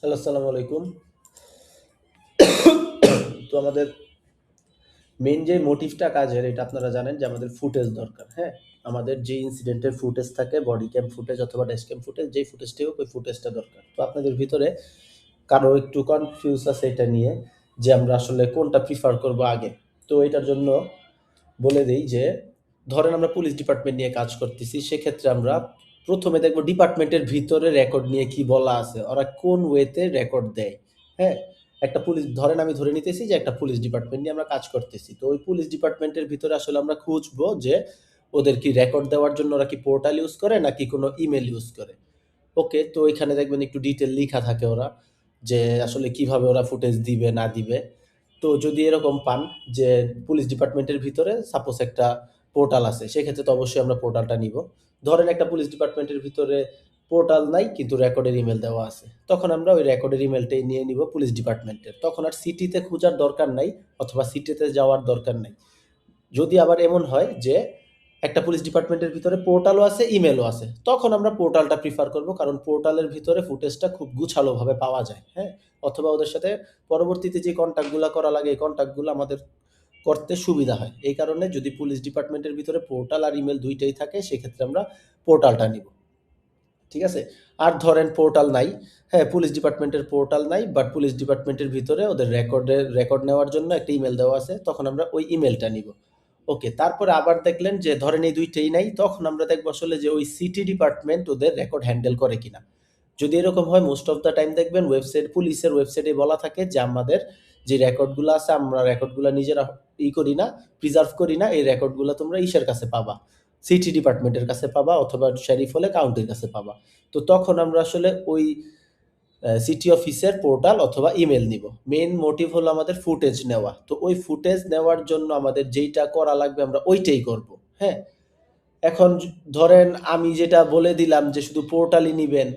Hello, আসসালামু আলাইকুম। তো আমাদের মেইন যে মোটিভটা কাজের এটা আপনারা জানেন যে আমাদের ফুটেজ দরকার, হ্যাঁ? আমাদের যে ইনসিডেন্টের ফুটেজ থাকে বডি ক্যাম ফুটেজ অথবা ড্যাশ ক্যাম ফুটেজ যেই ফুটেজটাই হোক ওই ফুটেজটা দরকার। তো আপনাদের ভিতরে কারো একটু কনফিউজ আছে এটা নিয়ে যে আমরা আসলে কোনটা প্রিফার করব আগে। তো এটার জন্য বলে দেই যে ধরেন আমরা পুলিশ ডিপার্টমেন্ট নিয়ে কাজ করতেছি। সেক্ষেত্রে আমরা ১ম এ দেখব ডিপার্টমেন্টের ভিতরে রেকর্ড নিয়ে কি বলা আছে। ওরা কোন ওয়েতে রেকর্ড দেয়, হ্যাঁ? একটা পুলিশ ধরেন আমি ধরে নিতেছি যে একটা পুলিশ ডিপার্টমেন্ট নিয়ে আমরা কাজ করতেছি। তো ওই পুলিশ ডিপার্টমেন্টের ভিতরে আসলে আমরা খুঁজবো যে ওদের কি রেকর্ড দেওয়ার জন্য ওরা কি পোর্টাল ইউজ করে নাকি কোনো ইমেইল ইউজ করে। ওকে, তো এখানে দেখবেন একটু ডিটেইল লিখা থাকে ওরা যে আসলে কিভাবে ওরা ফুটেজ দিবে না দিবে। তো যদি এরকম পান যে পুলিশ ডিপার্টমেন্টের ভিতরে সাপোজ একটা পোর্টাল আছে, সেক্ষেত্রে তো অবশ্যই আমরা পোর্টালটা নিবো। ধরেন একটা পুলিশ ডিপার্টমেন্টের ভিতরে পোর্টাল নাই কিন্তু রেকর্ডের ইমেইল দেওয়া আছে। তখন আমরা ওই রেকর্ডের ইমেইলটাই নিয়ে নিবো পুলিশ ডিপার্টমেন্টের। তখন আর সিটিতে খোঁজার দরকার নাই অথবা সিটিতে যাওয়ার দরকার নাই। যদি আবার এমন হয় যে একটা পুলিশ ডিপার্টমেন্টের ভিতরে পোর্টালও আছে, ইমেইলও আছে। তখন আমরা পোর্টালটা প্রিফার করব। কারণ পোর্টালের ভিতরে ফুটেজটা খুব গুছালোভাবে পাওয়া যায়, হ্যাঁ? অথবা ওদের সাথে পরবর্তীতে যে কনট্যাক্টগুলা করা লাগে, এই কনট্যাক্টগুলো আমাদের করতে সুবিধা হয়। এই কারণে যদি পুলিশ ডিপার্টমেন্টের ভিতরে পোর্টাল আর ইমেইল ২ টাই থাকে, সেক্ষেত্রে আমরা পোর্টালটা নিব। ঠিক আছে? আর ধরেন পোর্টাল নাই, হ্যাঁ, পুলিশ ডিপার্টমেন্টের পোর্টাল নাই, বাট পুলিশ ডিপার্টমেন্টের ভিতরে ওদের রেকর্ড নেওয়ার জন্য একটা ইমেইল দেওয়া আছে। তখন আমরা ওই ইমেইলটা নিব। ওকে, তারপরে আবার দেখলেন যে ধরেন এই ২ টাই নাই, তখন আমরা দেখব আসলে যে ওই সিটি ডিপার্টমেন্ট ওদের রেকর্ড হ্যান্ডেল করে কিনা। যদি এরকম হয় মোস্ট অফ দ্যা টাইম দেখবেন পুলিশের ওয়েবসাইটে বলা থাকে যে আমাদের যে রেকর্ডগুলো আছে আমরা রেকর্ডগুলো নিজেরা করি না, প্রিজার্ভ করি না। এই রেকর্ডগুলো তোমরা ইসের কাছে পাবা। সিটি ডিপার্টমেন্টের কাছে পাবা অথবা শরিফ হলে কাউন্টির কাছে পাবা। তো তখন আমরা আসলে ওই সিটি অফিসের পোর্টাল অথবা ইমেইল নিব। মেইন মোটিভ হলো আমাদের ফুটেজ নেওয়া। তো ওই ফুটেজ নেওয়ার জন্য আমাদের যেইটা করা লাগবে আমরা ওইটাই করব। হ্যাঁ? এখন ধরেন আমি যেটা বলে দিলাম যে শুধু পোর্টালই নিবেন,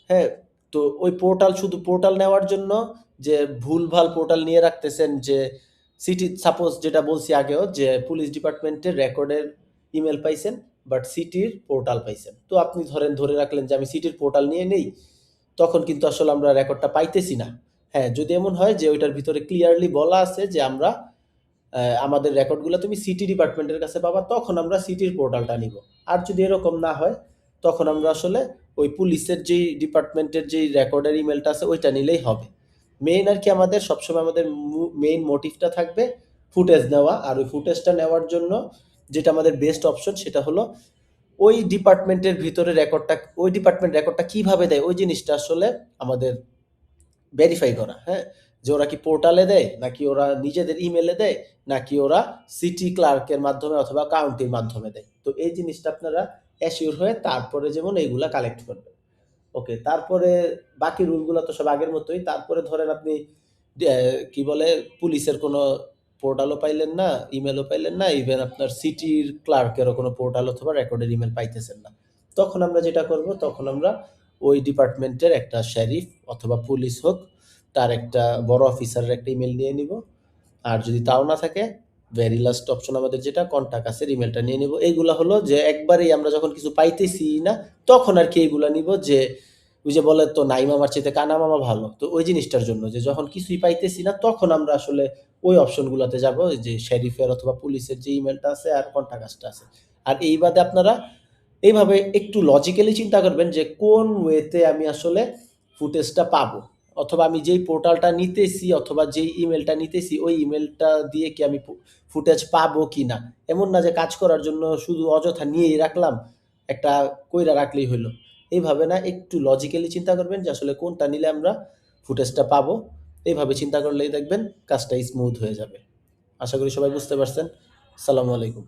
হ্যাঁ? তো ওই পোর্টাল শুধু পোর্টাল নেওয়ার জন্য যে ভুলভাল পোর্টাল নিয়ে রাখতেছেন যে সিটি সাপোজ যেটা বলছি আগেও যে পুলিশ ডিপার্টমেন্টের রেকর্ডের ইমেইল পাইছেন, বাট সিটির পোর্টাল পাইছেন। তো আপনি ধরে রাখলেন যে আমি সিটির পোর্টাল নিয়ে নেই, তখন কিন্তু আসলে আমরা রেকর্ডটা পাইতেছি না। হ্যাঁ, যদি এমন হয় যে ওইটার ভিতরে ক্লিয়ারলি বলা আছে যে আমরা আমাদের রেকর্ডগুলো তুমি সিটি ডিপার্টমেন্টের কাছে পাবা, তখন আমরা সিটির পোর্টালটা নিব। আর যদি এরকম না হয়, তখন আমরা আসলে ওই পুলিশের যেই ডিপার্টমেন্টের যেই রেকর্ডের ইমেলটা আছে ওইটা নিলেই হবে। মেইন আর কি আমাদের সবসময় আমাদের মেইন মোটিভটা থাকবে ফুটেজ নেওয়া। আর ওই ফুটেজটা নেওয়ার জন্য যেটা আমাদের বেস্ট অপশন সেটা হলো ওই ডিপার্টমেন্টের ভিতরে রেকর্ডটা ওই ডিপার্টমেন্ট রেকর্ডটা কিভাবে দেয় ওই জিনিসটা আসলে আমাদের ভেরিফাই করা, হ্যাঁ? যে ওরা কি পোর্টালে দেয় নাকি ওরা নিজেদের ইমেইলে দেয় নাকি ওরা সিটি ক্লার্কের মাধ্যমে অথবা কাউন্টির মাধ্যমে দেয়। তো এই জিনিসটা আপনারা অ্যাসিওর হয়ে তারপরে যেমন এইগুলা কালেক্ট করবেন। ওকে, তারপরে বাকি রুলগুলো তো সব আগের মতোই। তারপরে ধরেন আপনি কি বলে পুলিশের কোনো পোর্টালও পাইলেন না, ইমেইলও পাইলেন না, ইভেন আপনার সিটির ক্লার্কেরও কোনো পোর্টাল অথবা রেকর্ডের ইমেইল পাইতেছেন না। তখন আমরা যেটা করব তখন আমরা ওই ডিপার্টমেন্টের একটা শেরিফ অথবা পুলিশ হোক তার একটা বড় অফিসারের একটা ইমেইল নিয়ে নিব। আর যদি তাও না থাকে ভেরি লাস্ট অপশন আমাদের যেটা কন্টাক্ট আস এর ইমেইলটা নিয়ে নিব। এইগুলা হলো যে একবারেই আমরা যখন কিছু পাইতেছি না তখন আরকি এইগুলা নিব যে ওই যে বলে তো নাই মামার চাইতে কানা মামা ভালো। তো ওই জিনিসটার জন্য যে যখন কিছুই পাইতেছি না তখন আমরা আসলে ওই অপশনগুলাতে যাব যে শেরিফের অথবা পুলিশের যে ইমেইলটা আছে আর কন্টাক্ট আসটা আছে। আর এই বাদে আপনারা এইভাবে একটু লজিক্যালি চিন্তা করবেন যে কোন ওয়েতে আমি আসলে ফুটেজটা পাবো। অথবা আমি যেই পোর্টালটা নিতেছি অথবা যেই ইমেইলটা নিতেছি ওই ইমেইলটা দিয়ে কি আমি ফুটেজ পাবো কিনা। এমন না যে কাজ করার জন্য শুধু অযথা নিয়েই রাখলাম, একটা কইরা রাখলেই হইলো। এইভাবে না, একটু লজিক্যালি চিন্তা করবেন যে আসলে কোনটা নিলে আমরা ফুটেজটা পাবো। এইভাবে চিন্তা করলেই দেখবেন কাজটা স্মুথ হয়ে যাবে। আশা করি সবাই বুঝতে পারছেন। আসসালামু আলাইকুম।